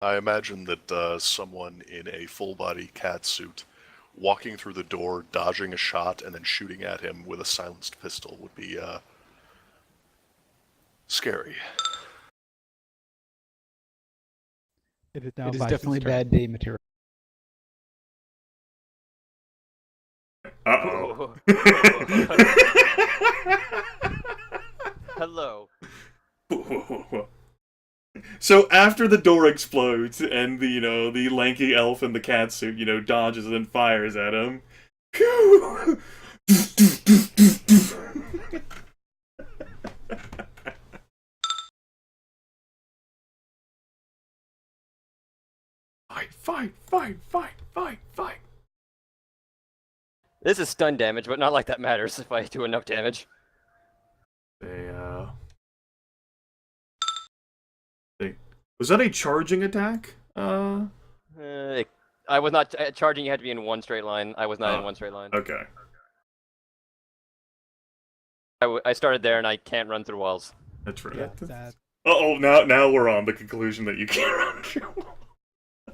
I imagine that someone in a full-body cat suit walking through the door, dodging a shot, and then shooting at him with a silenced pistol would be scary. It is now It is Bison's definitely turn. bad day material. Uh-oh. Hello. So after the door explodes and the lanky elf in the cat suit, dodges and fires at him. Fight. This is stun damage, but not like that matters if I do enough damage. Was that a charging attack? I was not charging. You had to be in one straight line. I was not in one straight line. Okay. I started there, and I can't run through walls. That's right. Yeah, that, Uh-oh, now we're on the conclusion that you can't run through.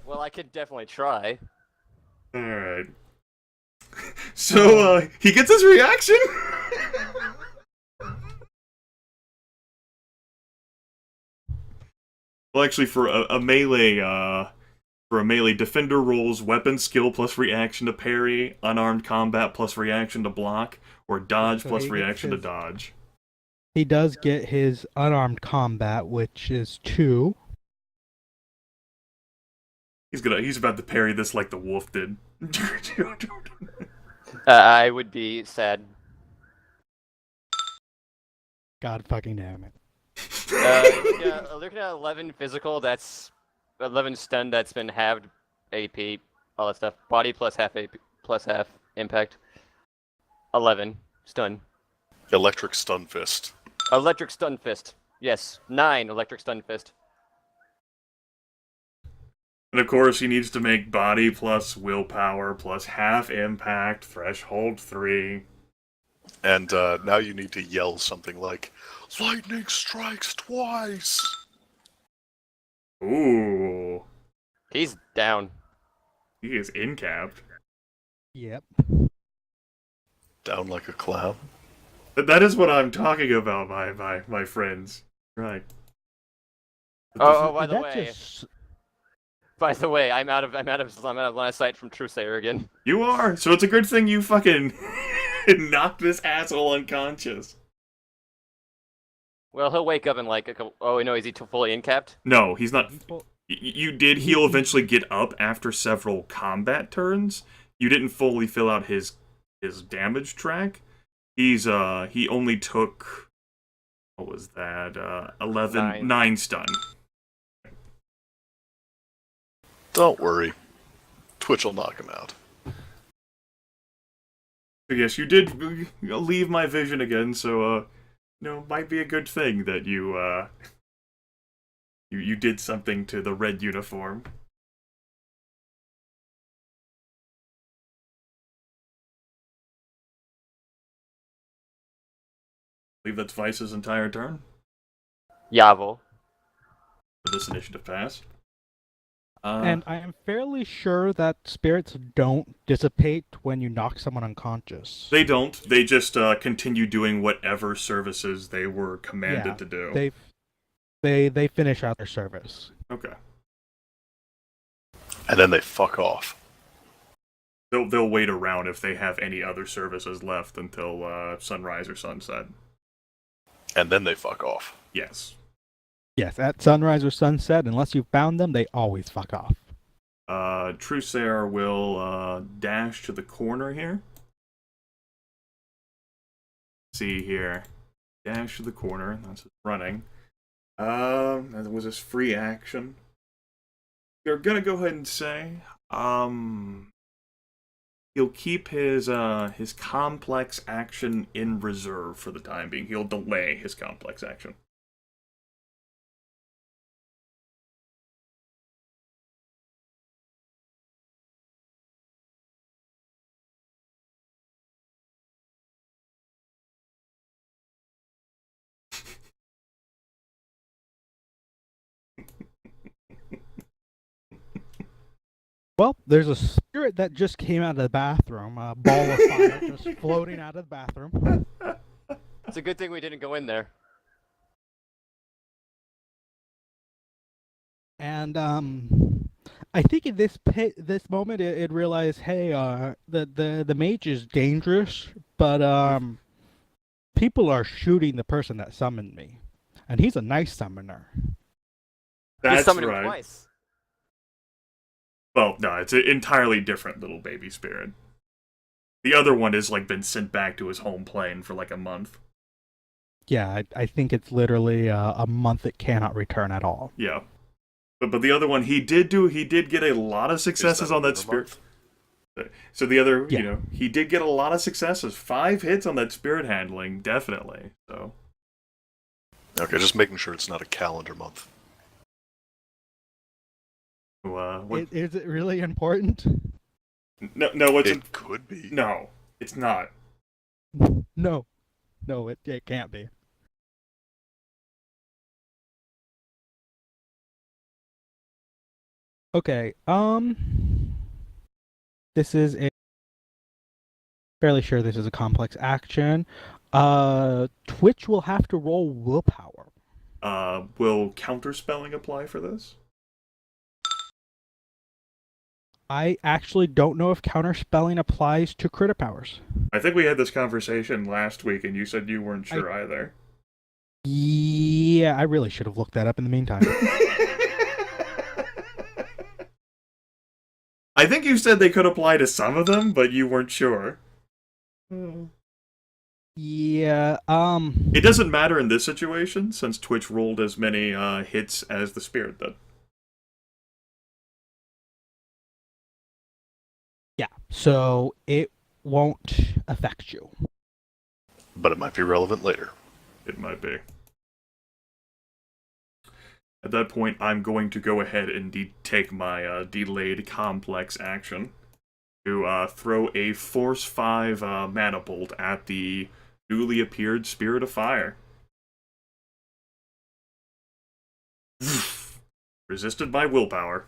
Well, I could definitely try. Alright. So, he gets his reaction? Well, actually, for a melee, defender rolls weapon skill plus reaction to parry, unarmed combat plus reaction to block, or dodge So plus he gets reaction to his- dodge. he does get his unarmed combat, which is 2. He's about to parry this like the wolf did. I would be sad. God fucking damn it. Looking at 11 physical, that's 11 stun. That's been halved AP, all that stuff. Body plus half AP, plus half impact. 11 stun. Electric stun fist. Electric stun fist. Yes, 9 electric stun fist. And of course, he needs to make body plus willpower plus half impact, threshold 3. And now you need to yell something like, "Lightning strikes twice!" Ooh. He's down. He is incapped. Yep. Down like a clown. That is what I'm talking about, my friends. Right. By the That way, just- I'm out of line of sight from Truesayer again. You are! So it's a good thing you fucking knocked this asshole unconscious. Well, he'll wake up in like a couple. Oh no, is he fully incapped? No, he's not. You did. He'll eventually get up after several combat turns. You didn't fully fill out his damage track. He only took, what was that? 9 stun. Don't worry. Twitch will knock him out. So yes, you did leave my vision again. So might be a good thing that you did something to the red uniform. I believe that's Vice's entire turn Yavo. for this initiative pass. And I am fairly sure that spirits don't dissipate when you knock someone unconscious. They don't. They just continue doing whatever services they were commanded to do. They finish out their service. Okay. And then they fuck off. They'll wait around if they have any other services left until sunrise or sunset. And then they fuck off. Yes. Yes, at sunrise or sunset, unless you found them, they always fuck off. Truesayer will dash to the corner here. See here. Dash to the corner. That's his running. That was his free action. You're gonna go ahead and say, he'll keep his complex action in reserve for the time being. He'll delay his complex action. Well, there's a spirit that just came out of the bathroom, a ball of fire just floating out of the bathroom. It's a good thing we didn't go in there. And I think in this moment it realized, hey, the mage is dangerous, but people are shooting the person that summoned me, and he's a nice summoner. He That's summoned him right. twice. Well, no, it's an entirely different little baby spirit. The other one has like been sent back to his home plane for like a month. Yeah, I think it's literally a month it cannot return at all. Yeah. But the other one, he did get a lot of successes on that spirit. So the other, Yeah. he did get a lot of successes. 5 hits on that spirit handling, definitely. So. Okay, just making sure it's not a calendar month. Is it really important? No, It could be. No, it's not. No, it can't be. Okay, this is a fairly sure this is a complex action. Twitch will have to roll willpower. Will counterspelling apply for this? I actually don't know if counterspelling applies to critter powers. I think we had this conversation last week, and you said you weren't sure either. Yeah, I really should have looked that up in the meantime. I think you said they could apply to some of them, but you weren't sure. Yeah, It doesn't matter in this situation, since Twitch rolled as many hits as the spirit did. yeah, so it won't affect you. But it might be relevant later. It might be. At that point, I'm going to go ahead and take my delayed complex action to throw a Force 5 mana bolt at the newly appeared Spirit of Fire. Resisted by willpower.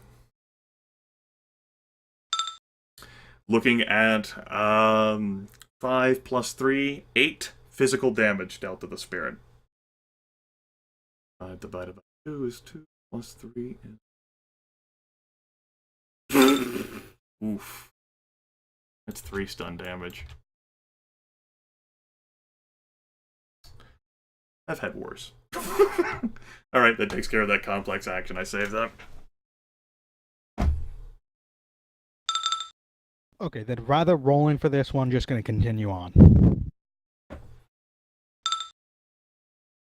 Looking at 5 plus 3, 8 physical damage dealt to the spirit. 5 divided by 2 is 2 plus 3 is... Oof. That's 3 stun damage. I've had worse. Alright, that takes care of that complex action. I saved that. Okay, then rather rolling for this one, just going to continue on.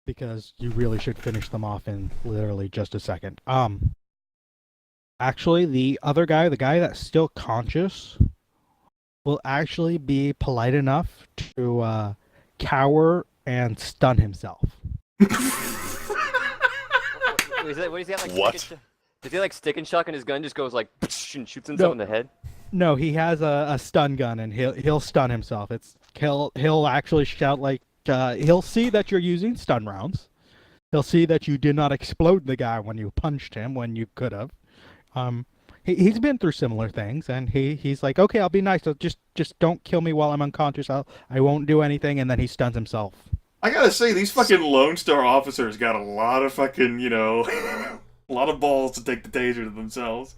Because you really should finish them off in literally just a second. Actually, the other guy, the guy that's still conscious, will actually be polite enough to cower and stun himself. What does he have, like, What? Does he like stick and shock and his gun just goes like and shoots himself in the head? No, he has a stun gun and he'll stun himself. He'll actually shout like he'll see that you're using stun rounds. He'll see that you did not explode the guy when you punched him when you could have. He's been through similar things and he's like, okay, I'll be nice. So just don't kill me while I'm unconscious. I won't do anything, and then he stuns himself. I gotta say, these fucking Lone Star officers got a lot of fucking, a lot of balls to take the taser to themselves.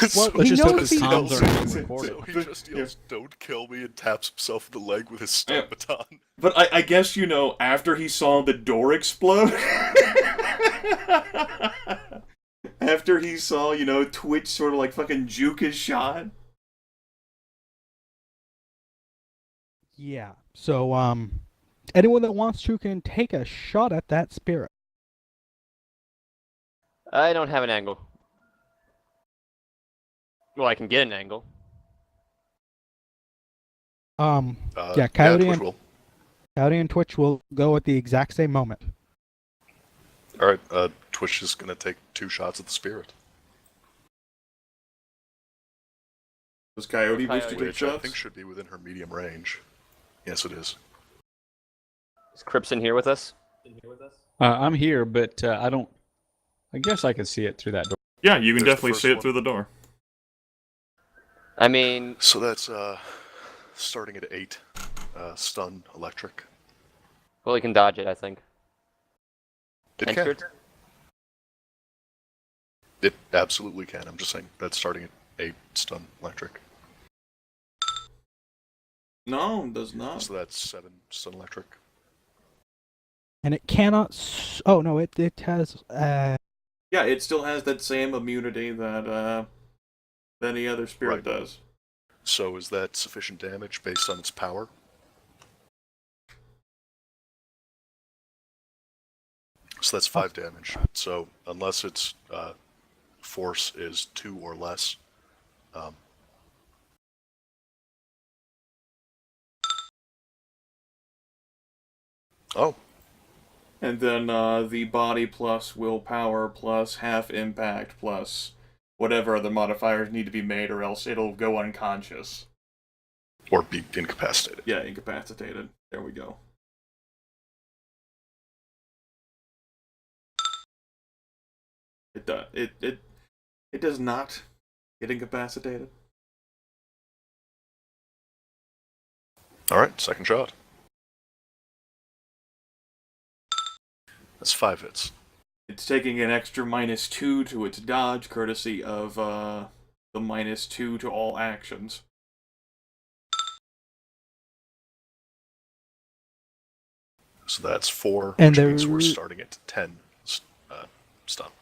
Well, So he just knows yells- he- Comms are being so recorded. he just yells, "Don't kill me," and taps himself in the leg with his stun baton. But I guess, after he saw the door explode, after he saw, Twitch sort of like fucking juke his shot. Yeah. So anyone that wants to can take a shot at that spirit. I don't have an angle. Well, I can get an angle. Yeah, Coyote Twitch and will. Coyote and Twitch will go at the exact same moment. All right, Twitch is gonna take 2 shots at the spirit, Does Coyote wish to take which I shots? think should be within her medium range. Yes, it is. Is Cripson here with us? I'm here, but I don't. I guess I can see it through that door. Yeah, you can There's the definitely first see it one. through the door. I mean, So that's starting at 8. Stun, electric. well, he can dodge it, I think. It And can. shoot. It absolutely can. I'm just saying that's starting at 8. Stun, electric. No, it does not. So that's 7. Stun, electric. And it cannot. Oh no, it has. Yeah, it still has that same immunity that any other spirit Right. does. So is that sufficient damage based on its power? So that's 5 damage. So unless its force is 2 or less, oh, And then the body plus willpower plus half impact plus whatever other modifiers need to be made, or else it'll go unconscious. or be incapacitated. Yeah, incapacitated. There we go. It does. It does not get incapacitated. All right, second shot. That's 5 hits. It's taking an extra -2 to its dodge, courtesy of the -2 to all actions. So that's 4, And which means we're there- starting at 10 stun.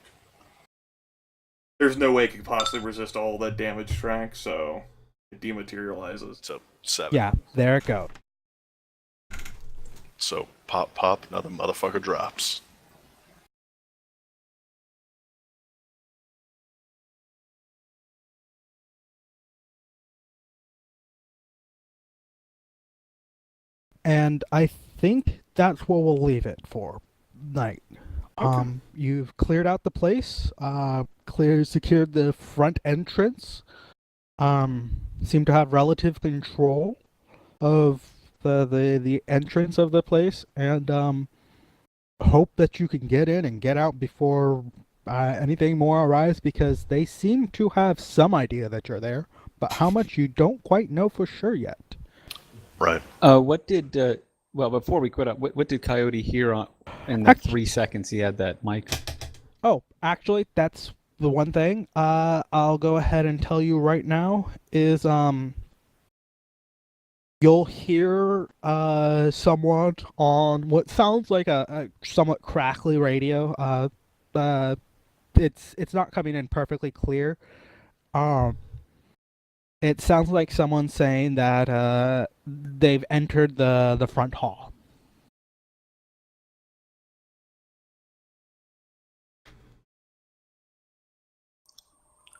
There's no way it could possibly resist all that damage track, so it dematerializes. So 7. Yeah, there it goes. So pop, pop, now the motherfucker drops. And I think that's what we'll leave it for night. Okay. You've cleared out the place, secured the front entrance, seem to have relative control of the entrance of the place, and hope that you can get in and get out before anything more arrives, because they seem to have some idea that you're there, but how much you don't quite know for sure yet. Right. What did well, before we quit up, what did Coyote hear in the 3 seconds he had that mic? Oh, actually, that's the one thing. I'll go ahead and tell you right now is you'll hear someone on what sounds like a somewhat crackly radio. It's not coming in perfectly clear. It sounds like someone saying that they've entered the front hall.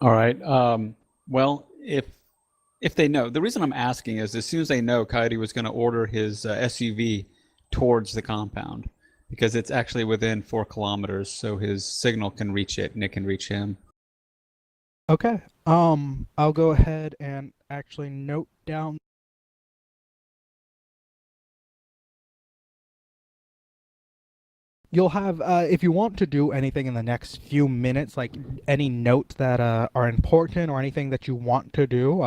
All right. Well, if they know, the reason I'm asking is as soon as they know, Coyote was going to order his SUV towards the compound because it's actually within 4 kilometers, so his signal can reach it and it can reach him. Okay. I'll go ahead and actually note down. You'll have, if you want to do anything in the next few minutes, like any notes that are important or anything that you want to do,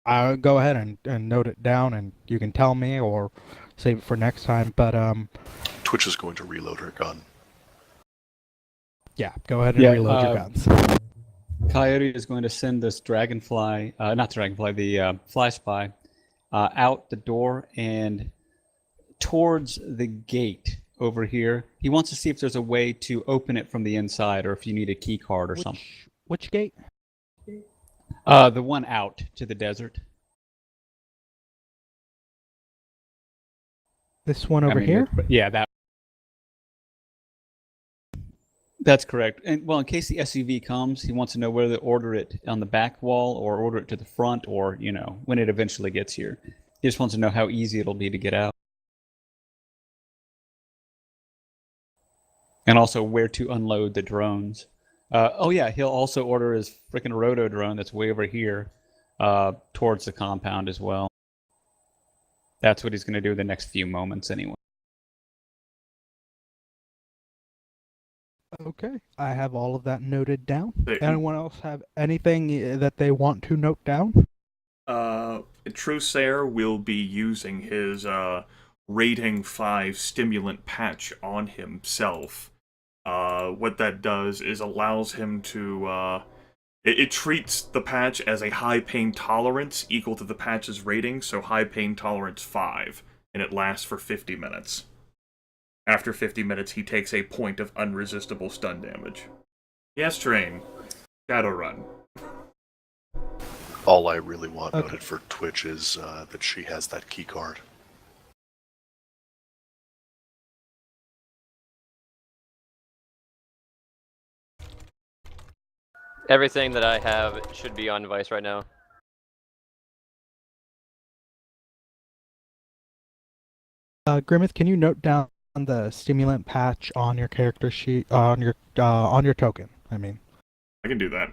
I'll go ahead and note it down, and you can tell me or save it for next time. But Twitch is going to reload her gun. yeah, go ahead and Yeah, reload your guns. Coyote is going to send this dragonfly, not dragonfly, the fly spy, out the door and towards the gate over here. He wants to see if there's a way to open it from the inside, or if you need a key card or something. Which gate? The one out to the desert. This one over I mean, here? Yeah, that. That's correct. And well, in case the SUV comes, he wants to know whether to order it on the back wall or order it to the front, or when it eventually gets here. He just wants to know how easy it'll be to get out. And also where to unload the drones. Oh yeah, he'll also order his freaking roto drone that's way over here towards the compound as well. That's what he's going to do in the next few moments anyway. Okay, I have all of that noted down. Hey, Anyone else have anything that they want to note down? Trusair will be using his rating 5 stimulant patch on himself. What that does is allows him to it treats the patch as a high pain tolerance equal to the patch's rating, so high pain tolerance 5, and it lasts for 50 minutes. After 50 minutes, he takes a point of unresistible stun damage. Yes, Train. Shadowrun. All I really want Okay. noted for Twitch is that she has that key card. Everything that I have should be on device right now. Grimith, can you note down the stimulant patch on your character sheet on your token? I mean, I can do that.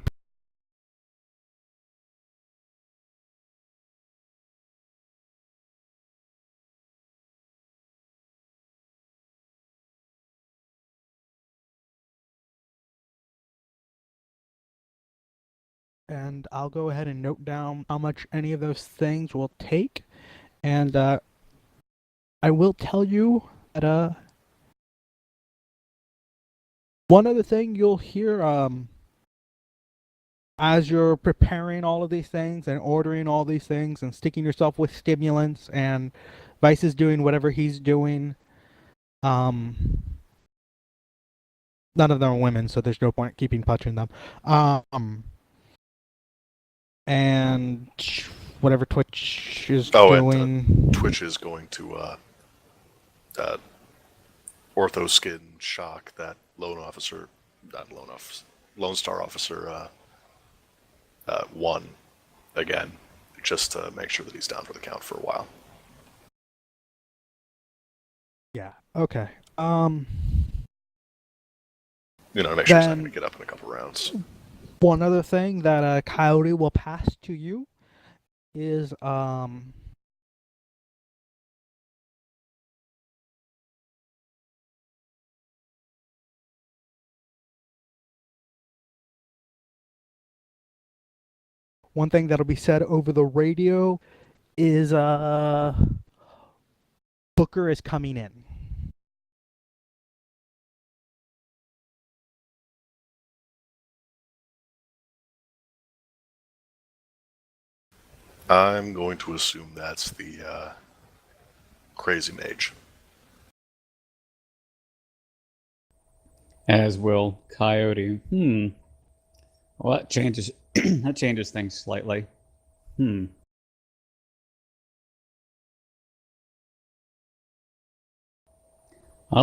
and I'll go ahead and note down how much any of those things will take, and I will tell you that one other thing you'll hear as you're preparing all of these things and ordering all these things and sticking yourself with stimulants and Vice is doing whatever he's doing. None of them are women, so there's no point keeping touching them. And whatever Twitch is doing. Twitch is going to ortho skin shock that Lone Star Officer 1 again, just to make sure that he's down for the count for a while. Yeah. Okay. You know, to make sure he's not Then- going to get up in a couple rounds. One other thing that Coyote will pass to you is one thing that'll be said over the radio is Booker is coming in. I'm going to assume that's the crazy mage. As will Coyote. Well, that changes that changes things slightly. I'll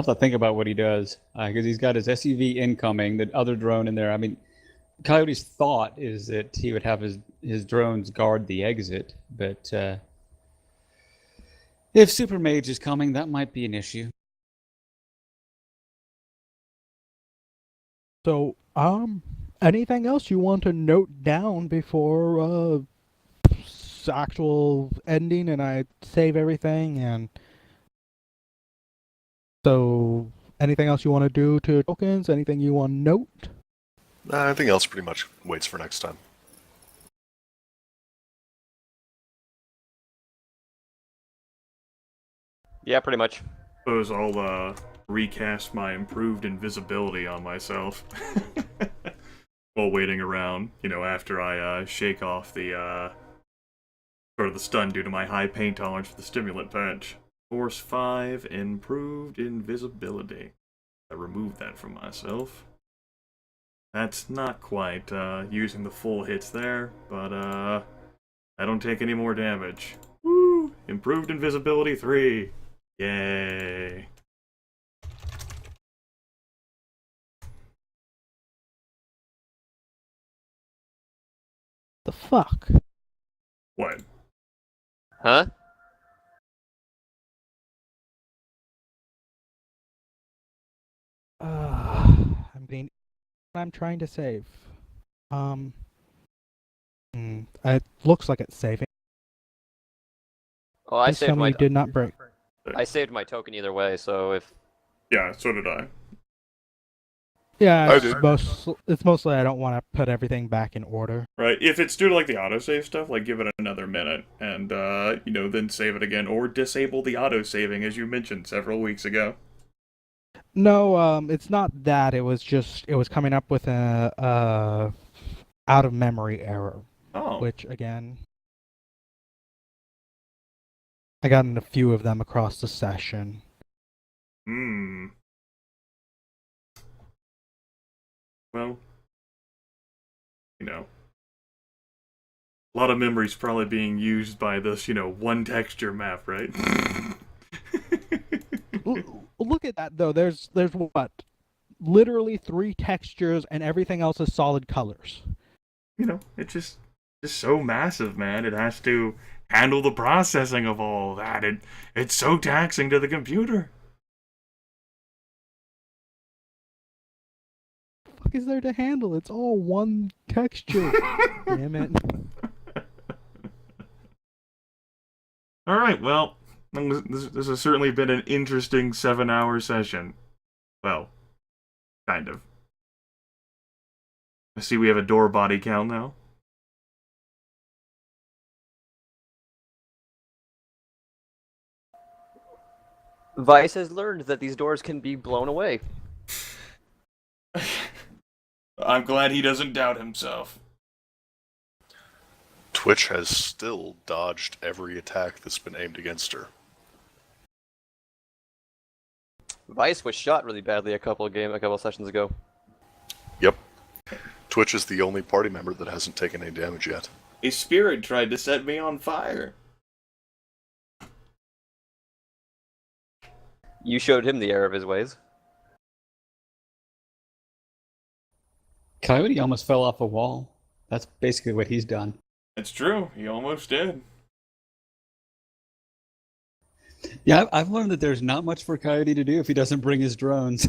have to think about what he does because he's got his SUV incoming, the other drone in there. I mean, Coyote's thought is that he would have his drones guard the exit, but if Super Mage is coming, that might be an issue. So, anything else you want to note down before actual ending and I save everything? And so, anything else you want to do to tokens? Anything you want to note? Everything else pretty much waits for next time. Yeah, pretty much. Suppose I'll recast my improved invisibility on myself while waiting around. You know, after I shake off the sort of the stun due to my high pain tolerance for the stimulant patch. Force 5, improved invisibility. I removed that from myself. That's not quite using the full hits there, but I don't take any more damage. Woo! Improved invisibility 3. Yay. The fuck? What? Huh? I'm trying to save. It looks like it's saving. Well, I Please saved tell me my you did not break. I saved my token either way, so if Yeah, so did I. Yeah, I it's, did. it's mostly I don't want to put everything back in order. Right. If it's due to like the autosave stuff, like give it another minute and then save it again or disable the autosaving as you mentioned several weeks ago. No, it's not that. It was coming up with a out of memory error, Oh. which again, I got in a few of them across the session. Hmm. Well, a lot of memory's probably being used by this, one texture map, right? Look at that though. There's what? Literally 3 textures and everything else is solid colors. It's just so massive, man. It has to handle the processing of all that. It's so taxing to the computer. What the fuck is there to handle? It's all one texture. Damn it. All right, well, this has certainly been an interesting 7-hour session. Well, kind of. I see we have a door body count now. Vice has learned that these doors can be blown away. I'm glad he doesn't doubt himself. Twitch has still dodged every attack that's been aimed against her. Vice was shot really badly a couple sessions ago. Yep. Twitch is the only party member that hasn't taken any damage yet. A spirit tried to set me on fire. You showed him the error of his ways. Coyote almost fell off a wall. That's basically what he's done. It's true. He almost did. Yeah, I've learned that there's not much for Coyote to do if he doesn't bring his drones.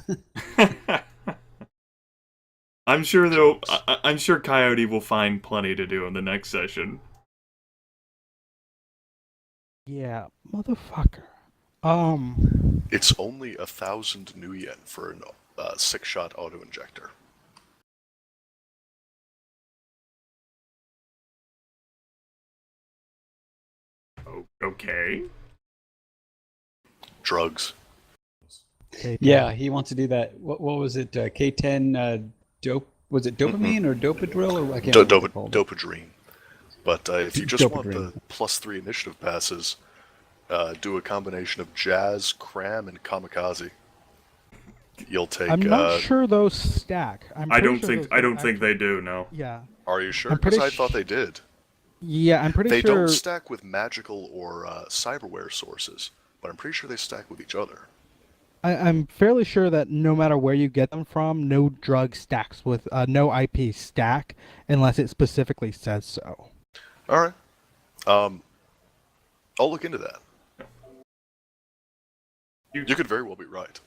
I'm sure Coyote will find plenty to do in the next session. Yeah, motherfucker. It's only 1,000 new yen for a 6-shot auto-injector. Okay. Drugs. Yeah, he wants to do that. What was it? K10 dope? Was it dopamine or dopadril? Or I can't remember what it's called. Dopadrene. But if you just want Dopadrene. the +3 initiative passes, do a combination of Jazz, Cram, and Kamikaze. You'll take. I'm not sure those stack. I don't think they do. No. Yeah. Are you sure? I'm Because pretty I thought they did. Yeah, I'm pretty They sure. don't stack with magical or cyberware sources, but I'm pretty sure they stack with each other. I'm fairly sure that no matter where you get them from, no drug stacks with no IP stack unless it specifically says so. All right. I'll look into that. You could very well be right.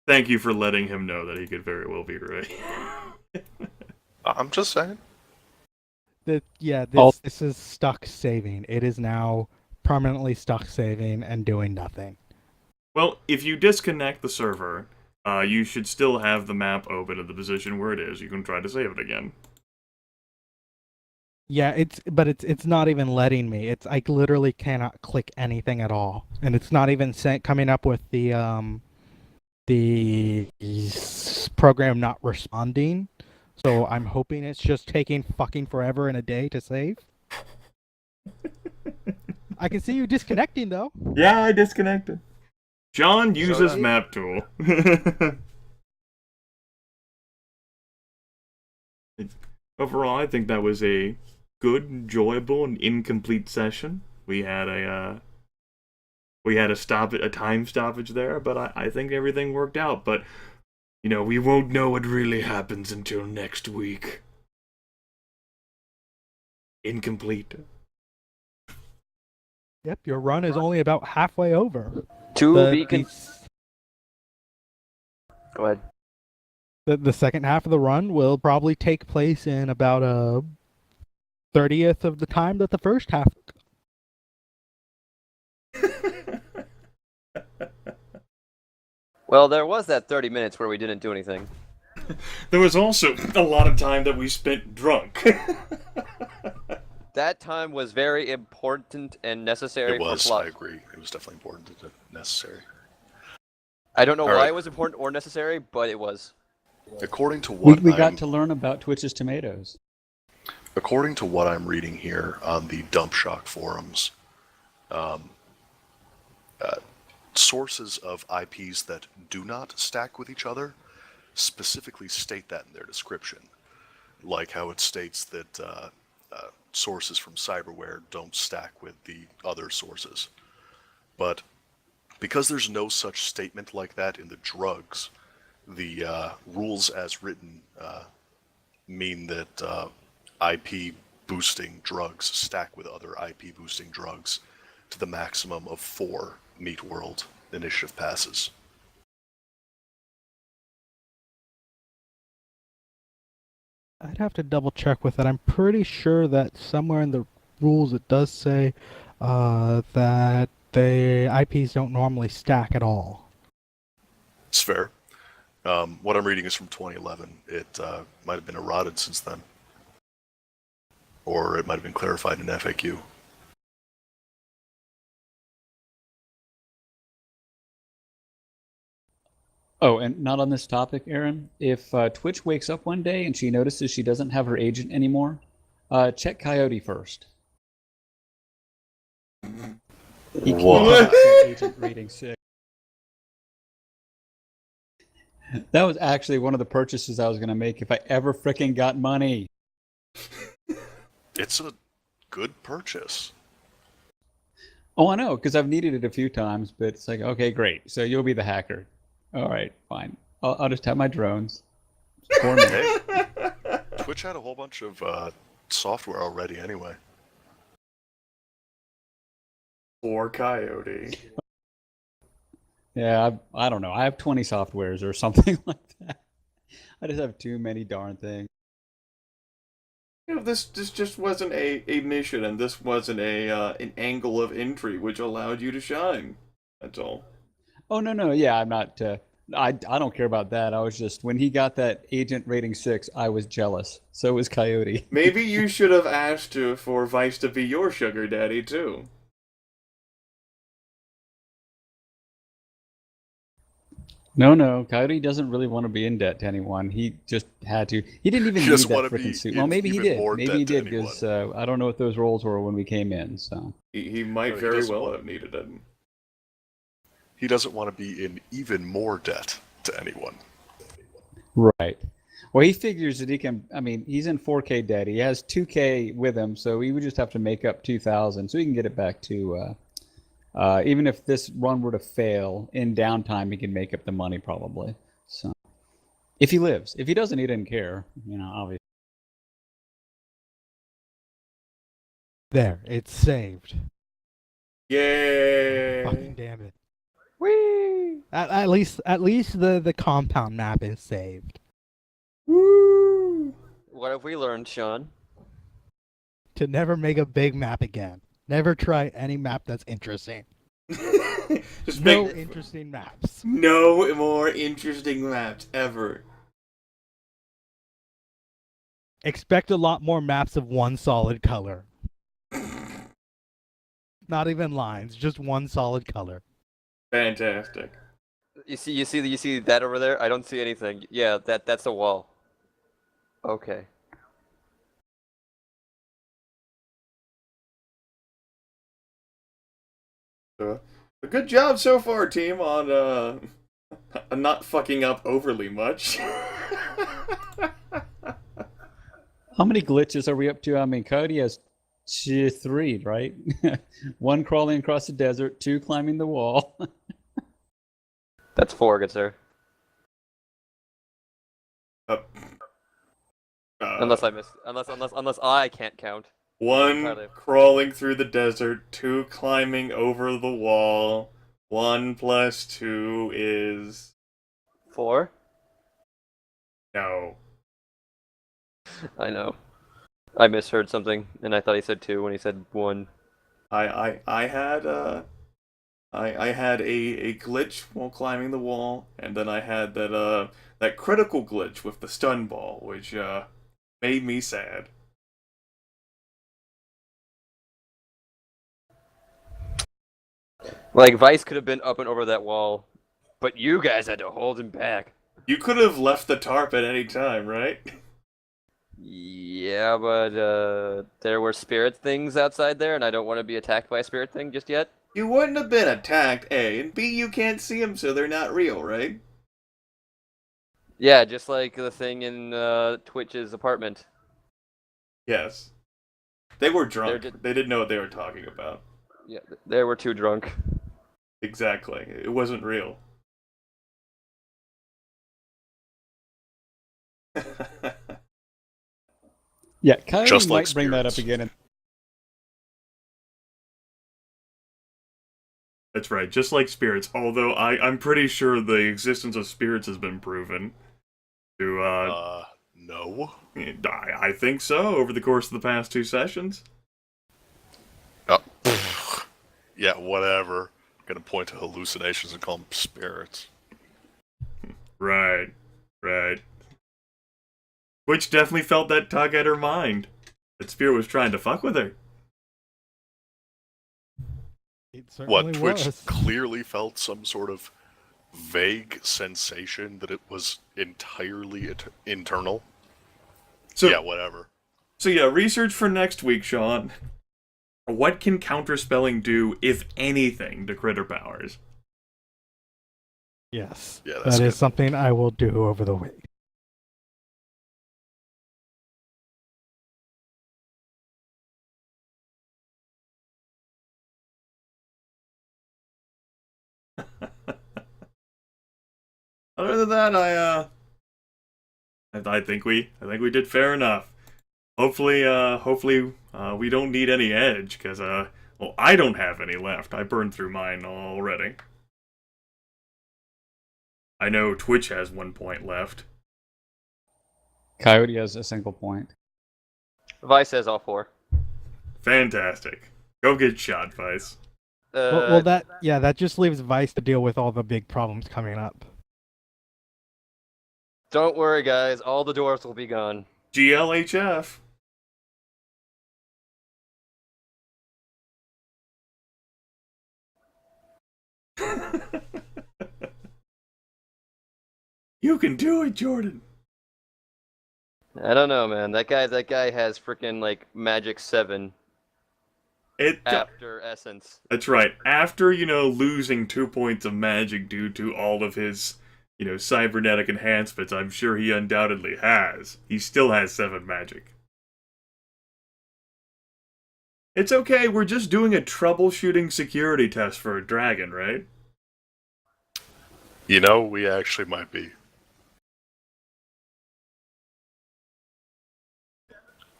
Thank you for letting him know that he could very well be right. I'm just saying. This is stuck saving. It is now permanently stuck saving and doing nothing. Well, if you disconnect the server, you should still have the map open at the position where it is. You can try to save it again. Yeah, it's not even letting me. It's I literally cannot click anything at all, and it's not even coming up with the program not responding. So I'm hoping it's just taking fucking forever and a day to save. I can see you disconnecting though. Yeah, I disconnected. John uses So, MapTool. Overall, I think that was a good, enjoyable, and incomplete session. We had a time stoppage there, but I think everything worked out. But we won't know what really happens until next week. Incomplete. Yep, your run is only about halfway over. Go ahead. The second half of the run will probably take place in about a 30th of the time that the first half. Well, there was that 30 minutes where we didn't do anything. There was also a lot of time that we spent drunk. That time was very important and necessary It was. for plot. I agree. It was definitely important and necessary. I don't know All why right. it was important or necessary, but it was. According to We, what we I'm, got to learn about Twitch's tomatoes. according to what I'm reading here on the Dump Shock forums, sources of IPs that do not stack with each other specifically state that in their description, like how it states that sources from cyberware don't stack with the other sources. But because there's no such statement like that in the drugs, the rules as written mean that IP boosting drugs stack with other IP boosting drugs to the maximum of 4 Meat World initiative passes. I'd have to double check with it. I'm pretty sure that somewhere in the rules it does say that the IPs don't normally stack at all. It's fair. What I'm reading is from 2011. It might have been errated since then. Or it might have been clarified in FAQ. Oh, and not on this topic, Aaron. If Twitch wakes up one day and she notices she doesn't have her agent anymore, check Coyote first. He What? can't agent rating 6. That was actually one of the purchases I was going to make if I ever frickin' got money. It's a good purchase. Oh, I know, because I've needed it a few times, but it's like, okay, great. So you'll be the hacker. All right, fine. I'll just have my drones. For me. Hey, Twitch had a whole bunch of software already anyway. Or Coyote. Yeah, I don't know. I have 20 softwares or something like that. I just have too many darn things. You know, this just wasn't a mission, and this wasn't an angle of entry which allowed you to shine. That's all. Oh no, yeah, I'm not. I don't care about that. I was just when he got that agent rating 6, I was jealous. So was Coyote. Maybe you should have asked for Vice to be your sugar daddy too. No, Coyote doesn't really want to be in debt to anyone. He just had to. He didn't even He need doesn't that wanna freaking be suit. in Well, maybe he even did. more Maybe he debt to did because I don't know what those roles were when we came in. So He might No, he very doesn't well want- have needed it. He doesn't want to be in even more debt to anyone. right. Well, he figures that he can. I mean, he's in 4K debt. He has 2K with him, so he would just have to make up 2,000, so he can get it back to. Even if this run were to fail in downtime, he can make up the money probably. So, if he lives, if he doesn't, he doesn't care. You know, obviously. There, it's saved. Yay! Fucking damn it. Whee! At least the compound map is saved. Woo! What have we learned, Sean? To never make a big map again. Never try any map that's interesting. Just No make interesting maps. no more interesting maps ever. Expect a lot more maps of one solid color. Not even lines, just one solid color. Fantastic. You see that over there? I don't see anything. Yeah, that's a wall. Okay. A good job so far, team, on not fucking up overly much. How many glitches are we up to? I mean, Cody has 3, right? 1 crawling across the desert, 2 climbing the wall. That's 4, good sir. Unless I missed. Unless I can't count. 1 Entirely. crawling through the desert, 2 climbing over the wall. 1 plus 2 is 4? no. I know. I misheard something, and I thought he said 2 when he said 1. I had I had a glitch while climbing the wall, and then I had that critical glitch with the stun ball, which made me sad. Like Vice could have been up and over that wall, but you guys had to hold him back. You could have left the tarp at any time, right? Yeah, but there were spirit things outside there, and I don't want to be attacked by a spirit thing just yet. You wouldn't have been attacked, A, and B, you can't see them, so they're not real, right? Yeah, just like the thing in Twitch's apartment. Yes. They were drunk. They're They didn't know what they were talking about. Yeah, they were too drunk. Exactly. It wasn't real. Yeah, Coyote Just might like bring that up spirits. again. That's right, just like spirits. Although I'm pretty sure the existence of spirits has been proven to. No. I think so. Over the course of the past 2 sessions. Oh, yeah, whatever. I'm gonna point to hallucinations and call them spirits. Right. Which definitely felt that tug at her mind. That spirit was trying to fuck with her. It certainly What, Twitch was. clearly felt some sort of vague sensation that it was entirely internal? So Yeah, whatever. So yeah, research for next week, Sean. What can counterspelling do, if anything, to critter powers? Yes, Yeah, that's that is good. something I will do over the week. Other than that, I think we did fair enough. Hopefully, we don't need any edge, because well, I don't have any left. I burned through mine already. I know Twitch has 1 point left. Coyote has a single point. Vice has all 4. Fantastic. Go get shot, Vice. Well, that just leaves Vice to deal with all the big problems coming up. Don't worry, guys. All the doors will be gone. GLHF. You can do it, Jordan. I don't know, man. That guy has freaking like magic 7 after essence. That's right. After, losing 2 points of magic due to all of his, cybernetic enhancements, I'm sure he undoubtedly has. He still has 7 magic. It's okay, we're just doing a troubleshooting security test for a dragon, right? We actually might be.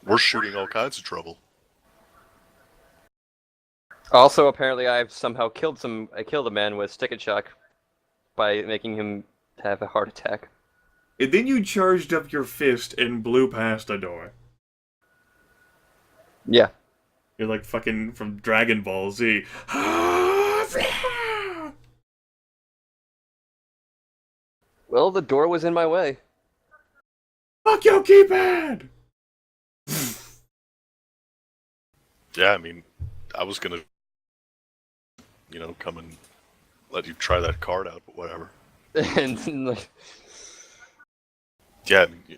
We're shooting all kinds of trouble. Also, apparently, I've somehow killed a man with stick and shock by making him have a heart attack. And then you charged up your fist and blew past a door. Yeah. You're like fucking from Dragon Ball Z. Well, the door was in my way. Fuck your keypad! Yeah, I mean, I was gonna, come and let you try that card out, but whatever. And like, Yeah, I mean,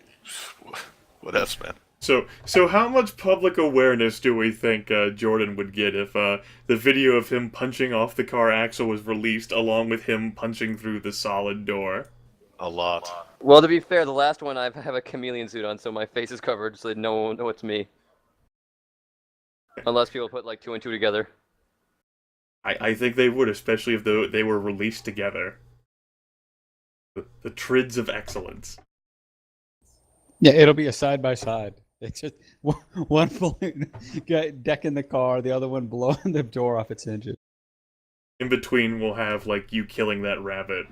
what else, man? So how much public awareness do we think Jordan would get if the video of him punching off the car axle was released along with him punching through the solid door? A lot. well, to be fair, the last one I have a chameleon suit on, so my face is covered, so no one will know it's me. Unless people put like 2 and 2 together. I think they would, especially if they were released together. The trids of excellence. Yeah, it'll be a side by side. It's just one balloon decking the car, the other one blowing the door off its hinges. In between, we'll have like you killing that rabbit.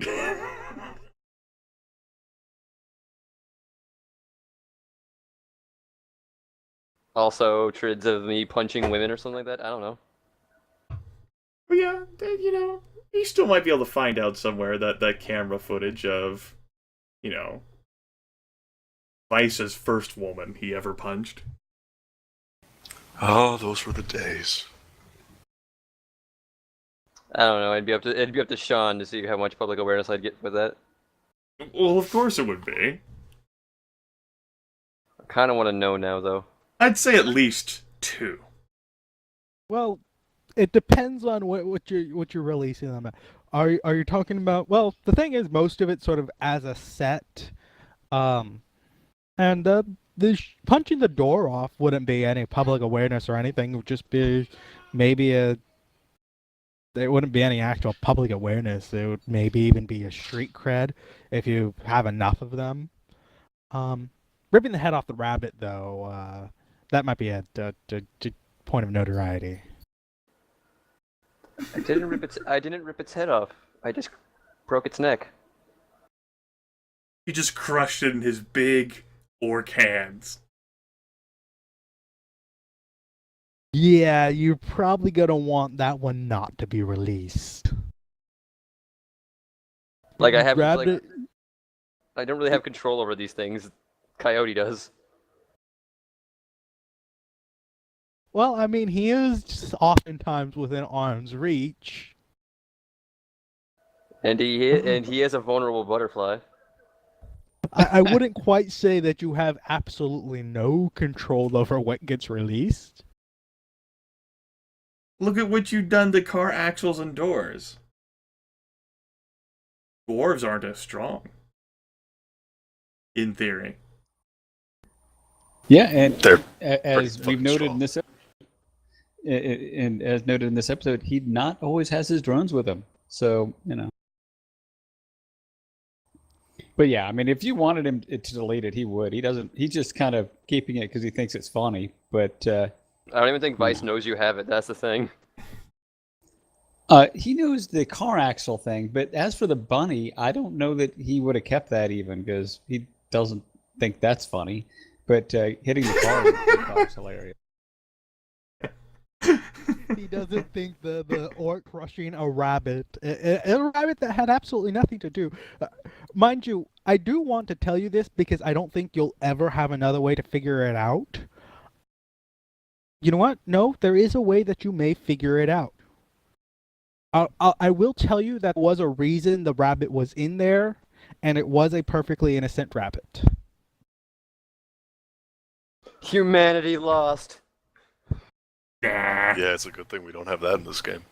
Also, trids of me punching women or something like that. I don't know. But yeah, he still might be able to find out somewhere that camera footage of, you know, Vice's first woman he ever punched. Oh, those were the days. I don't know. It'd be up to Sean to see how much public awareness I'd get with that. Well, of course it would be. I kind of want to know now, though. I'd say at least 2. Well, it depends on what you're releasing them at. Are you talking about? Well, the thing is, most of it's sort of as a set, and punching the door off wouldn't be any public awareness or anything. It would just be maybe there wouldn't be any actual public awareness. It would maybe even be a street cred if you have enough of them. Ripping the head off the rabbit, though, that might be a point of notoriety. I didn't rip its head off. I just broke its neck. He just crushed it in his big orc hands. Yeah, you're probably gonna want that one not to be released. Like I haven't. Grabbed Like, it. I don't really have control over these things. Coyote does. Well, I mean, he is oftentimes within arm's reach. And he is a vulnerable butterfly. I wouldn't quite say that you have absolutely no control over what gets released. Look at what you've done to car axles and doors. Dwarves aren't as strong. In theory. Yeah, and They're as pretty we've noted strong. in this and as noted in this episode, he not always has his drones with him. So, you know. But yeah, I mean, if you wanted him to delete it, he would. He doesn't. He's just kind of keeping it because he thinks it's funny. But I don't even think Vice knows you have it. That's the thing. he knows the car axle thing. But as for the bunny, I don't know that he would have kept that even because he doesn't think that's funny. But hitting the car is hilarious. He doesn't think the orc crushing a rabbit, a rabbit that had absolutely nothing to do. Mind you, I do want to tell you this because I don't think you'll ever have another way to figure it out. You know what? No, there is a way that you may figure it out. I will tell you that was a reason the rabbit was in there, and it was a perfectly innocent rabbit. Humanity lost. Nah. Yeah, it's a good thing we don't have that in this game.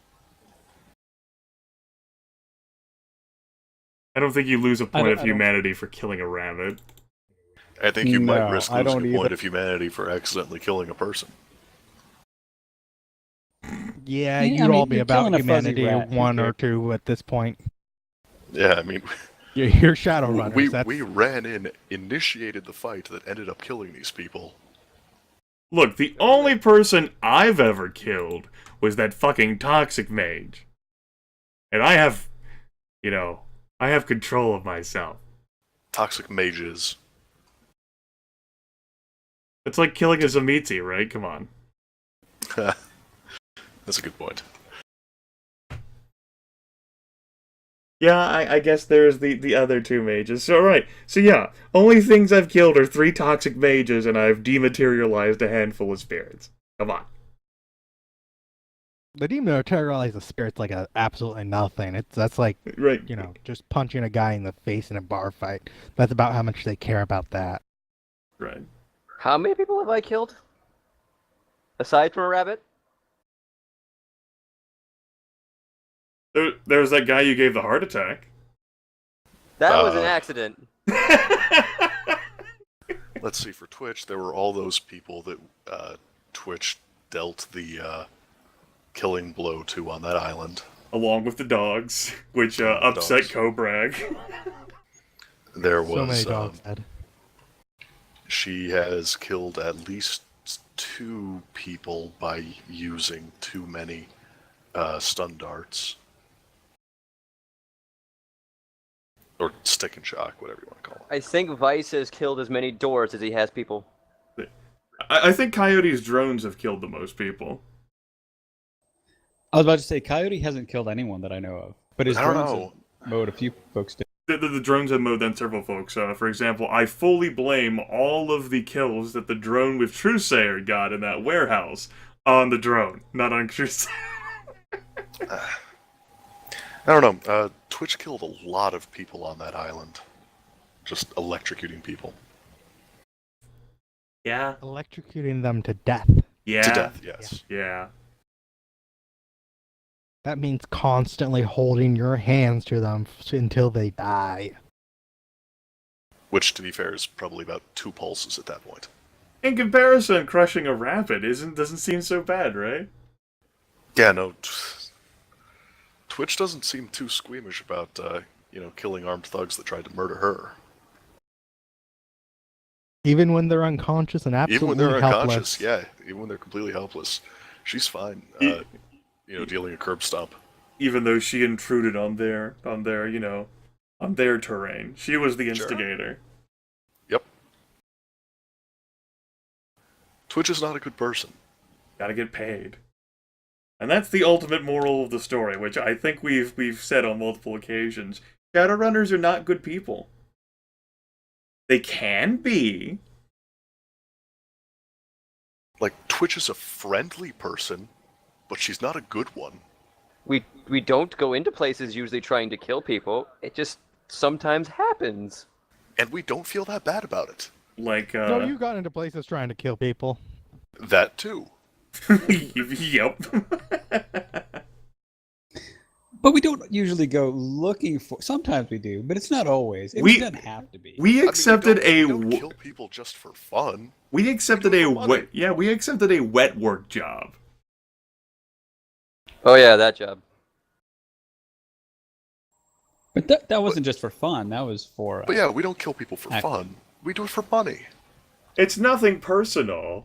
I don't think you lose a point don't- of I don't- humanity for killing a rabbit. I think you might No, risk I don't losing a point either. of humanity for accidentally killing a person. Yeah, Yeah, you'd I mean, all be you're about killing a fuzzy humanity rat, who one or cares? two at this point. Yeah, I mean, You're Shadowrunners. we ran in, initiated the fight that ended up killing these people. Look, the only person I've ever killed was that fucking toxic mage. And I have, I have control of myself. Toxic mages. It's like killing a Zamitzi, right? Come on. That's a good point. Yeah, I guess there's the other 2 mages. So, right. So, yeah, only things I've killed are 3 toxic mages, and I've dematerialized a handful of spirits. Come on. The dematerialize the spirit's like absolutely nothing. That's like, Right. just punching a guy in the face in a bar fight. That's about how much they care about that. Right. How many people have I killed? Aside from a rabbit? There was that guy you gave the heart attack. That was an accident. Let's see, for Twitch, there were all those people that Twitch dealt the killing blow to on that island. Along with the dogs, which upset Dogs. Kobrag. There So many was, dogs dead. she has killed at least 2 people by using too many stun darts. Or stick and shock, whatever you want to call it. I think Vice has killed as many doors as he has people. I think Coyote's drones have killed the most people. I was about to say, Coyote hasn't killed anyone that I know of. But his I don't drones know. have mowed a few folks down. The drones have mowed down several folks. For example, I fully blame all of the kills that the drone with Truesayer got in that warehouse on the drone, not on Truesayer. I don't know. Twitch killed a lot of people on that island. Just electrocuting people. Yeah. Electrocuting them to death. Yeah. To death, yes. Yeah. That means constantly holding your hands to them until they die. Which, to be fair, is probably about 2 pulses at that point. In comparison, crushing a rabbit doesn't seem so bad, right? Yeah, no. Twitch doesn't seem too squeamish about, killing armed thugs that tried to murder her. Even when they're unconscious and absolutely Even when they're helpless. unconscious, yeah. Even when they're completely helpless. She's fine, dealing a curb stomp. Even though she intruded on their terrain. She was the Sure. instigator. Yep. Twitch is not a good person. Gotta get paid. And that's the ultimate moral of the story, which I think we've said on multiple occasions. Shadowrunners are not good people. They can be. Like, Twitch is a friendly person, but she's not a good one. We don't go into places usually trying to kill people. It just sometimes happens. And we don't feel that bad about it. Like, No, you got into places trying to kill people. That too. Yep. But we don't usually go looking for. Sometimes we do, but it's not always. It doesn't have to be. We accepted we don't kill people just for fun. We accepted We do a it for money. we accepted a wet work job. Oh yeah, that job. But that wasn't just for fun. That was for. But yeah, we don't kill people for fun. We do it for money. It's nothing personal.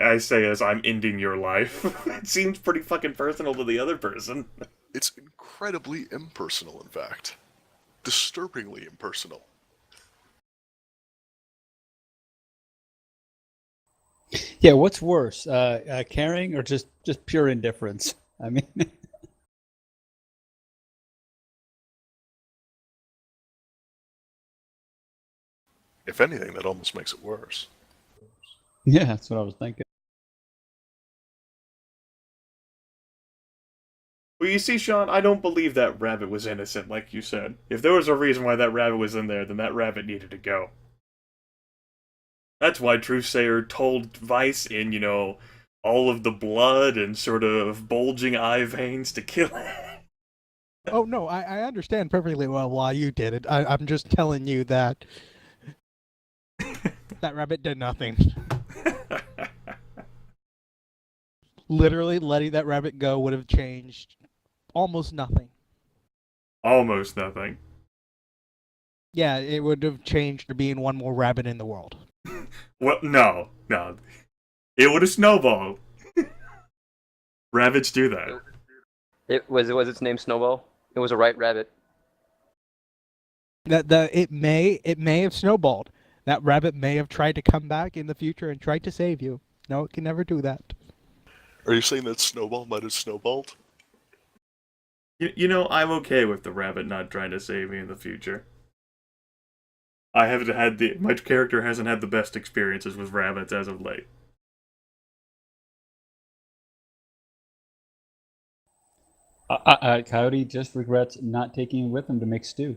I say as I'm ending your life. It seems pretty fucking personal to the other person. It's incredibly impersonal, in fact. Disturbingly impersonal. Yeah, what's worse, caring or just pure indifference? I mean, If anything, that almost makes it worse. yeah, that's what I was thinking. Well, you see, Sean, I don't believe that rabbit was innocent, like you said. If there was a reason why that rabbit was in there, then that rabbit needed to go. That's why Truesayer told Vice in, all of the blood and sort of bulging eye veins to kill it. Oh no, I understand perfectly well why you did it. I'm just telling you that that rabbit did nothing. Literally letting that rabbit go would have changed almost nothing. Almost nothing. Yeah, it would have changed to being one more rabbit in the world. Well, no. It would have snowballed. Rabbits do that. It was its name Snowball? It was a right rabbit. It may have snowballed. That rabbit may have tried to come back in the future and tried to save you. No, it can never do that. Are you saying that Snowball might have snowballed? I'm okay with the rabbit not trying to save me in the future. My character hasn't had the best experiences with rabbits as of late. Coyote just regrets not taking it with him to make stew.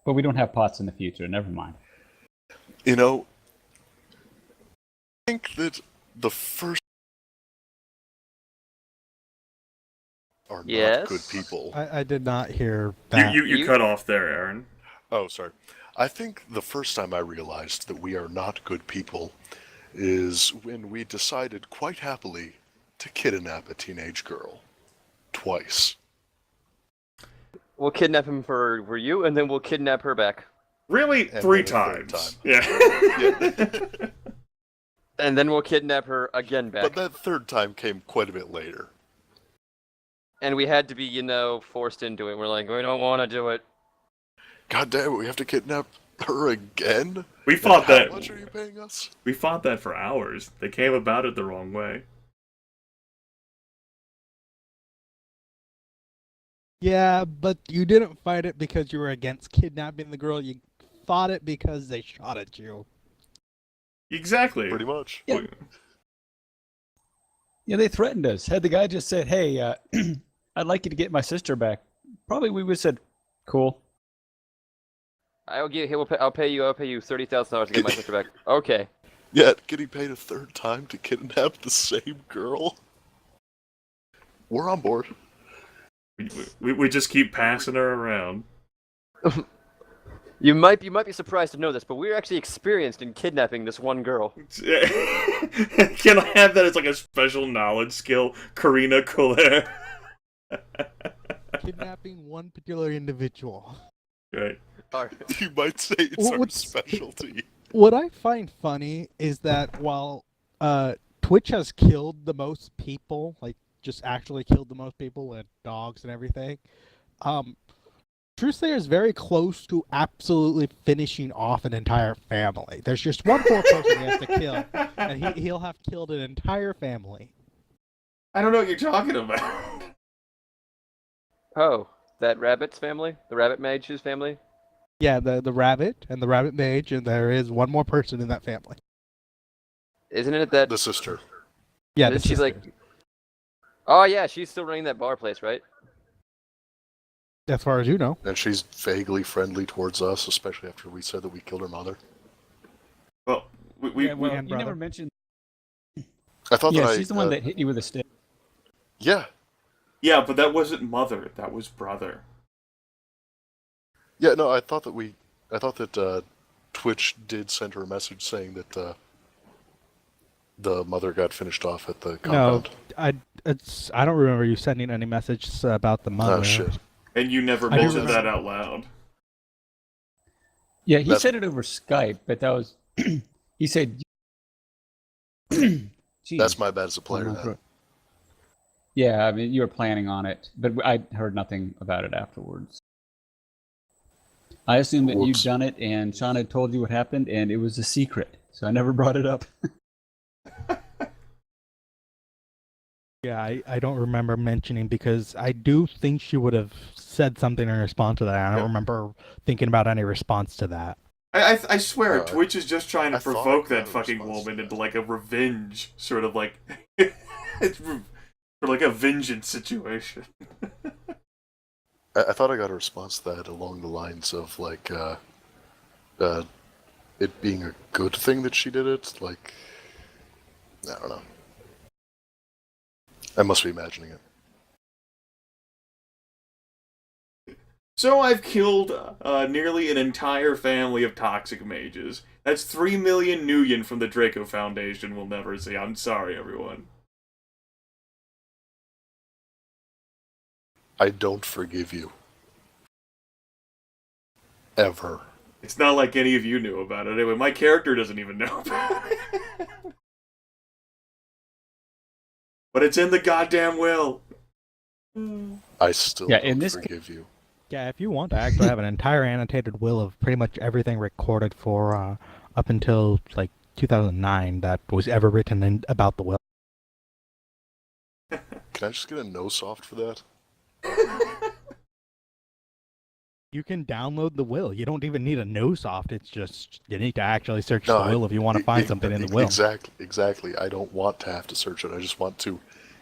But we don't have pots in the future, never mind. I think that the first are Yes? not good people. I did not hear that. You cut off there, Aaron. Oh, sorry. I think the first time I realized that we are not good people is when we decided quite happily to kidnap a teenage girl. Twice. We'll kidnap him for you, and then we'll kidnap her back. Really? And 3 then a third times. time. Yeah. And then we'll kidnap her again back. But that third time came quite a bit later. And we had to be, forced into it. We're like, we don't want to do it. God damn it, we have to kidnap her again? We fought How that. much are you paying us? We fought that for hours. They came about it the wrong way. Yeah, but you didn't fight it because you were against kidnapping the girl. You fought it because they shot at you. Exactly. Pretty much. Yeah. Yeah, they threatened us. Had the guy just said, "Hey, I'd like you to get my sister back," probably we would have said, "Cool." I'll pay you $30,000 to get my sister back. Okay. Yet, getting paid a third time to kidnap the same girl? We're on board. We just keep passing her around. You might be surprised to know this, but we're actually experienced in kidnapping this one girl. Can I have that as like a special knowledge skill? Karina Collier. Kidnapping one particular individual. Right. You might say it's Well, our what's- specialty. What I find funny is that while Twitch has killed the most people, like just actually killed the most people and dogs and everything, Trueslayer is very close to absolutely finishing off an entire family. There's just one poor person he has to kill, and he'll have killed an entire family. I don't know what you're talking about. Oh, that rabbit's family? The rabbit mage's family? Yeah, the rabbit and the rabbit mage, and there is one more person in that family. Isn't it that... The sister. Yeah, the she's sister. like... Oh yeah, she's still running that bar place, right? As far as you know. And she's vaguely friendly towards us, especially after we said that we killed her mother. Well, we Yeah, well, and you never brother. mentioned. I thought Yeah, that she's the one that hit you with a stick. Yeah. yeah, but that wasn't mother. That was brother. Yeah, no, I thought that Twitch did send her a message saying that the mother got finished off at the compound. No, I don't remember you sending any message about the mother. Oh, shit. And you never I do mentioned that remember. out loud. Yeah, he That's- said it over Skype, but that was. He said. Jeez. That's my bad as a player my then. throat. Yeah, I mean, you were planning on it, but I heard nothing about it afterwards. I assumed that you'd Whoops. done it, and Sean had told you what happened, and it was a secret, so I never brought it up. Yeah, I don't remember mentioning because I do think she would have said something in response to that. I don't Yeah. remember thinking about any response to that. I swear, No, Twitch is just trying to I thought provoke I that got a fucking response to woman that. into like a revenge, sort of like, or like a vengeance situation. I thought I got a response to that along the lines of like it being a good thing that she did it. Like, I don't know. I must be imagining it. So I've killed nearly an entire family of toxic mages. That's 3 million Nuyen from the Draco Foundation we'll never see. I'm sorry, everyone. I don't forgive you. Ever. It's not like any of you knew about it. Anyway, my character doesn't even know about it. But it's in the goddamn will. I still Yeah, don't in this forgive you. Yeah, if you want to actually have an entire annotated will of pretty much everything recorded for up until like 2009 that was ever written about the will. Can I just get a no soft for that? You can download the will. You don't even need a no soft. It's just you need to actually search No, the will if you want to find something in the will. Exactly. I don't want to have to search it. I just want to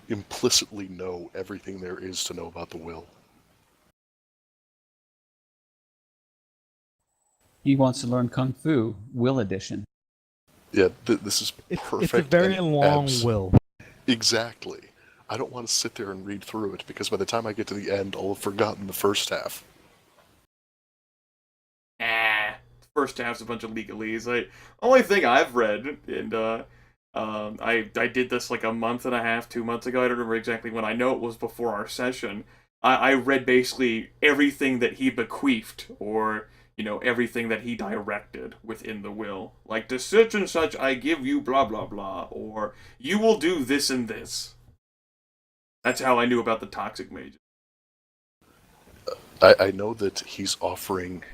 implicitly know everything there is to know about the will. He wants to learn Kung Fu, Will Edition. Yeah, this is It's perfect. a very and long will. Exactly. I don't want to sit there and read through it because by the time I get to the end, I'll have forgotten the first half. The first half's a bunch of legalese. Only thing I've read, and I did this like a month and a half, 2 months ago. I don't remember exactly when. I know it was before our session. I read basically everything that he bequeathed, or everything that he directed within the will. Like, to such and such I give you blah blah blah, or you will do this and this. That's how I knew about the toxic mages. I know that he's offering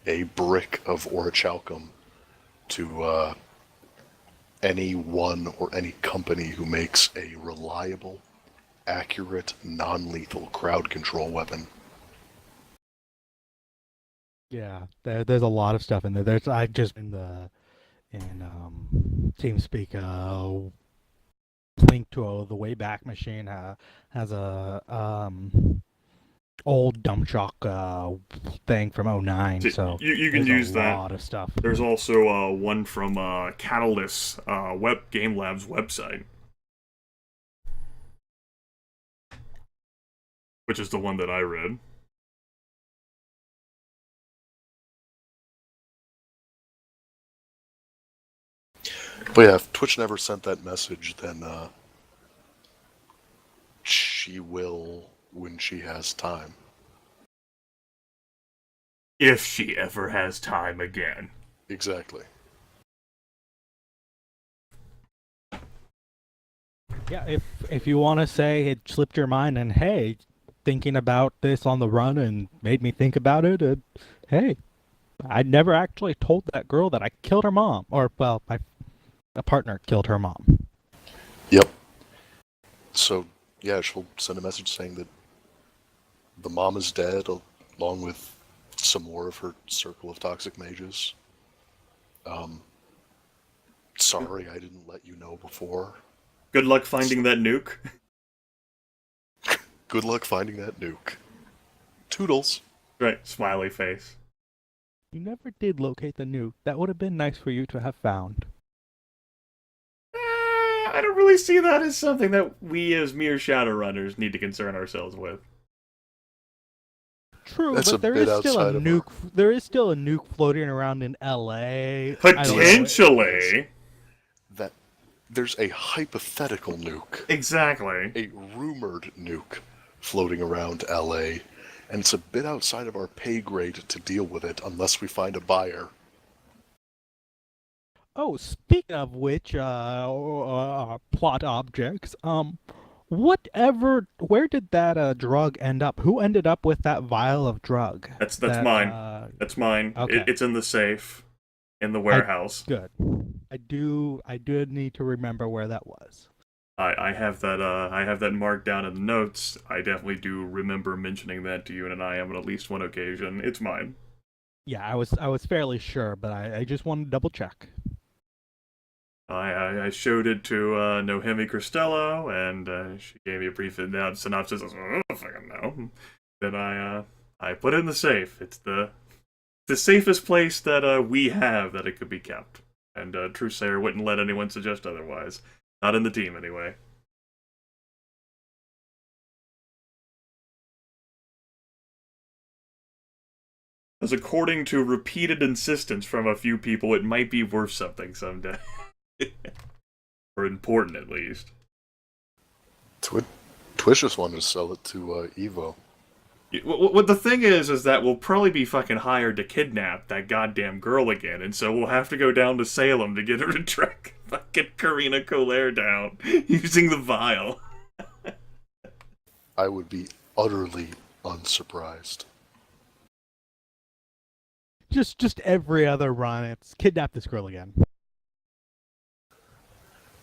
a brick of orichalcum to anyone or any company who makes a reliable accurate, non-lethal crowd control weapon. Yeah, there's a lot of stuff in there. I've just in TeamSpeak link to the Wayback Machine has a old dump shock thing from '09. So you can there's use a that. lot of stuff. There's also one from Catalyst Web Game Lab's website, which is the one that I read. But yeah, if Twitch never sent that message, then she will when she has time. If she ever has time again. Exactly. Yeah, if you want to say it slipped your mind and hey, thinking about this on the run and made me think about it, hey, I never actually told that girl that I killed her mom, or well, a partner killed her mom. Yep. So yeah, she'll send a message saying that the mom is dead, along with some more of her circle of toxic mages. Sorry I didn't let you know before. Good luck finding that nuke. Good luck finding that nuke. Toodles. Right, smiley face. You never did locate the nuke. That would have been nice for you to have found. I don't really see that as something that we as mere Shadowrunners need to concern ourselves with. True, That's but a bit outside of nuke. There is still a nuke floating around in LA. Potentially. That there's a hypothetical nuke, Exactly. a rumored nuke floating around LA, and it's a bit outside of our pay grade to deal with it unless we find a buyer. Oh, speaking of which, plot objects. Where did that drug end up? Who ended up with that vial of drug? That's mine. That's mine. Okay. It's in the safe, in the warehouse. Good. I did need to remember where that was. I have that marked down in the notes. I definitely do remember mentioning that to you and I am on at least one occasion. It's mine. Yeah, I was fairly sure, but I just wanted to double check. I showed it to Nohemi Cristello, and she gave me a brief synopsis. I was like, oh, fucking no. Then I put it in the safe. It's the safest place that we have that it could be kept. And Truesayer wouldn't let anyone suggest otherwise. Not in the team, anyway. As according to repeated insistence from a few people, it might be worth something someday. Or important, at least. Twitch just wanted to sell it to Evo. What the thing is that we'll probably be fucking hired to kidnap that goddamn girl again, and so we'll have to go down to Salem to get her to track fucking Karina Colaire down using the vial. I would be utterly unsurprised. Just every other run, it's kidnap this girl again.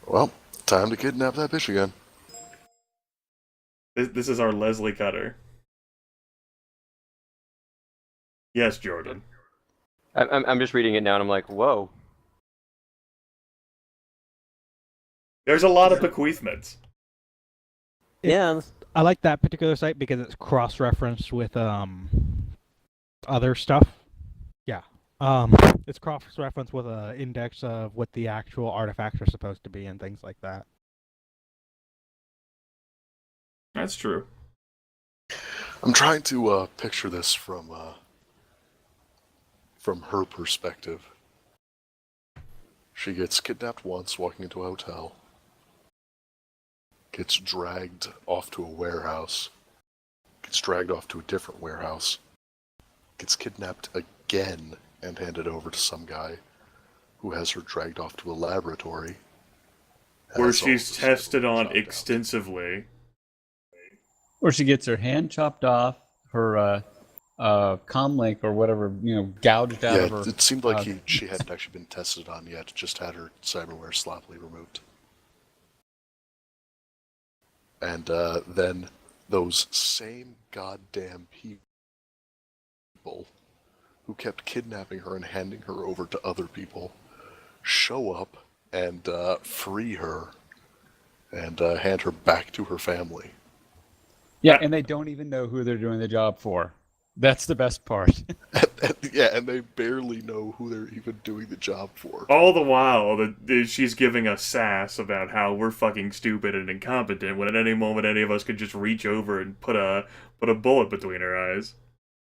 Well, time to kidnap that bitch again. This is our Leslie Cutter. Yes, Jordan. I'm just reading it now and I'm like, whoa. There's a lot of bequeathments. Yeah. I like that particular site because it's cross-referenced with other stuff. Yeah. It's cross-referenced with an index of what the actual artifacts are supposed to be and things like that. That's true. I'm trying to picture this from her perspective. She gets kidnapped once walking into a hotel, gets dragged off to a warehouse, gets dragged off to a different warehouse, gets kidnapped again and handed over to some guy who has her dragged off to a laboratory. Where she's tested on extensively. Or she gets her hand chopped off, her comlink or whatever, gouged out of her. Yeah, it seemed like she hadn't actually been tested on yet, just had her cyberware sloppily removed. And then those same goddamn people who kept kidnapping her and handing her over to other people show up and free her and hand her back to her family. Yeah, and they don't even know who they're doing the job for. That's the best part. And they barely know who they're even doing the job for. All the while, she's giving us sass about how we're fucking stupid and incompetent, when at any moment any of us could just reach over and put a bullet between her eyes.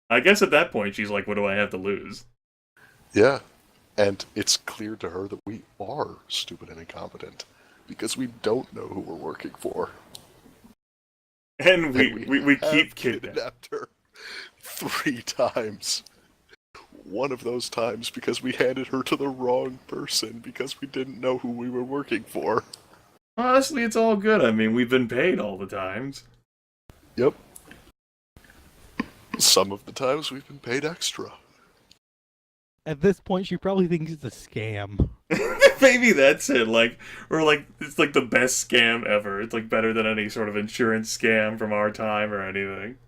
I guess at that point she's like, what do I have to lose? Yeah, and it's clear to her that we are stupid and incompetent, because we don't know who we're working for. And we keep kidnapped her 3 times. One of those times because we handed her to the wrong person because we didn't know who we were working for. Honestly, it's all good. I mean, we've been paid all the times. Yep. Some of the times we've been paid extra. At this point, she probably thinks it's a scam. Maybe that's it. It's like the best scam ever. It's like better than any sort of insurance scam from our time or anything.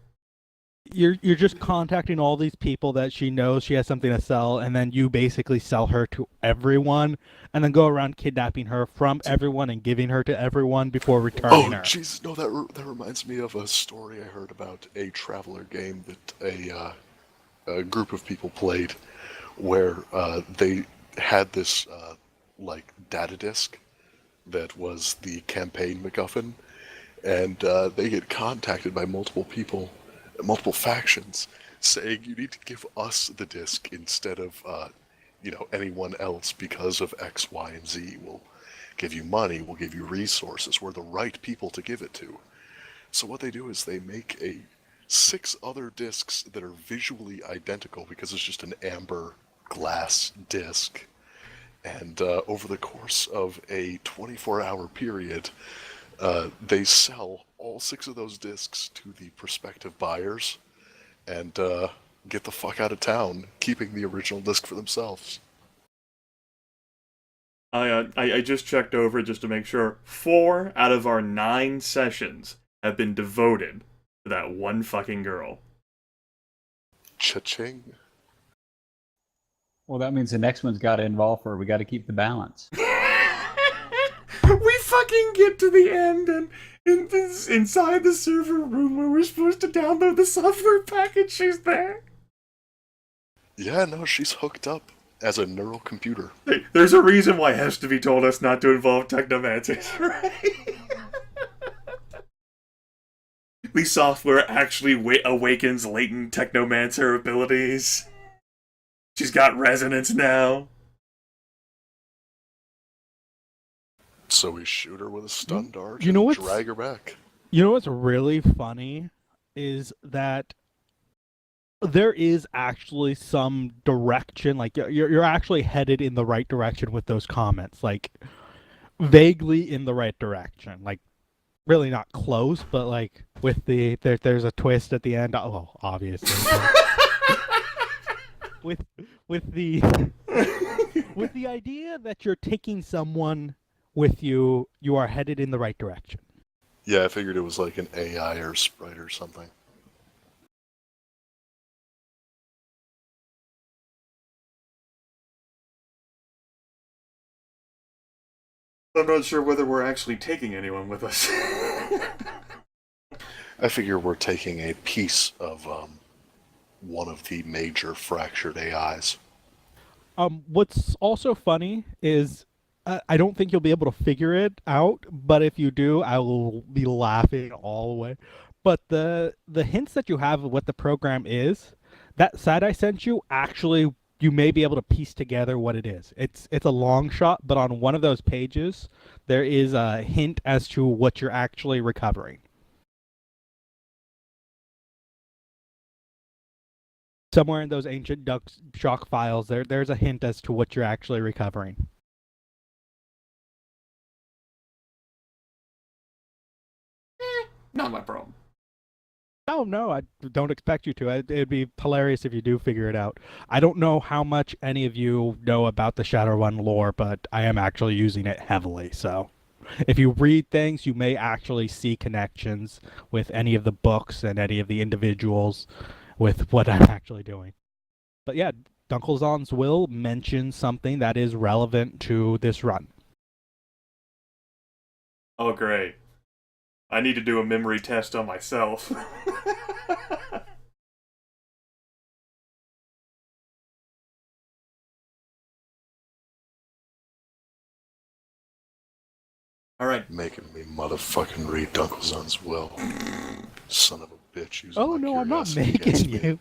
You're just contacting all these people that she knows she has something to sell, and then you basically sell her to everyone, and then go around kidnapping her from everyone and giving her to everyone before returning her. Oh, Jesus, no, that reminds me of a story I heard about a Traveler game that a group of people played, where they had this data disk that was the campaign MacGuffin, and they get contacted by multiple people, multiple factions, saying you need to give us the disk instead of anyone else because of X, Y, and Z. We'll give you money, we'll give you resources, we're the right people to give it to. So what they do is they make 6 other disks that are visually identical because it's just an amber glass disk. And over the course of a 24-hour period, they sell all 6 of those discs to the prospective buyers and get the fuck out of town, keeping the original disc for themselves. I just checked over just to make sure. 4 out of our 9 sessions have been devoted to that one fucking girl. Cha-ching. Well, that means the next one's got to involve her. We got to keep the balance. We fucking get to the end and inside the server room where we're supposed to download the software package, she's there. Yeah, no, she's hooked up as a neural computer. Hey, there's a reason why Hestovy told us not to involve technomancers, right? The software actually awakens latent technomancer abilities. She's got resonance now. So we shoot her with a stun dart You know and what's- drag her back. You know what's really funny is that there is actually some direction, like you're actually headed in the right direction with those comments, like vaguely in the right direction, like really not close, but like with there's a twist at the end. Oh, obviously. with the with the idea that you're taking someone with you, you are headed in the right direction. Yeah, I figured it was like an AI or sprite or something. I'm not sure whether we're actually taking anyone with us. I figure we're taking a piece of one of the major fractured AIs. What's also funny is I don't think you'll be able to figure it out, but if you do, I will be laughing all the way. But the hints that you have of what the program is, that site I sent you, actually, you may be able to piece together what it is. It's a long shot, but on one of those pages, there is a hint as to what you're actually recovering. Somewhere in those ancient shock files, there's a hint as to what you're actually recovering. Not my problem. Oh, no, I don't expect you to. It'd be hilarious if you do figure it out. I don't know how much any of you know about the Shadowrun lore, but I am actually using it heavily, so. read things, you may actually see connections with any of the books and any of the individuals with what I'm actually doing. But yeah, Dunkelzahn's will mention something that is relevant to this run. Oh, great. I need to do a memory test on myself. All right. Making me motherfucking read Dunkelzahn's will. Son of a bitch. Using Oh my no, I'm not curiosity against making me. you.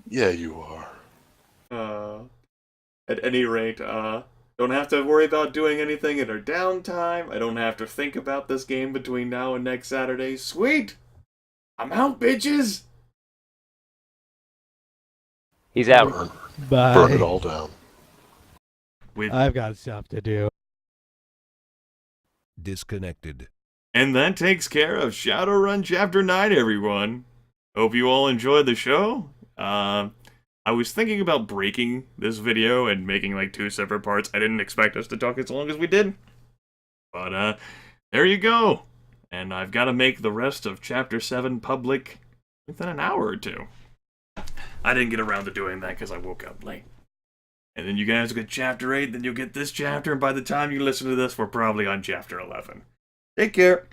Yeah, you are. At any rate, don't have to worry about doing anything in our downtime. I don't have to think about this game between now and next Saturday. Sweet! I'm out, bitches! He's out. Burn it Bye. all down. With I've got stuff to do. Disconnected. And that takes care of Shadowrun Chapter 9, everyone. Hope you all enjoyed the show. I was thinking about breaking this video and making like 2 separate parts. I didn't expect us to talk as long as we did. But, there you go. And I've got to make the rest of Chapter 7 public within an hour or 2. I didn't get around to doing that because I woke up late. And then you guys get Chapter 8, then you'll get this chapter, and by the time you listen to this, we're probably on Chapter 11. Take care.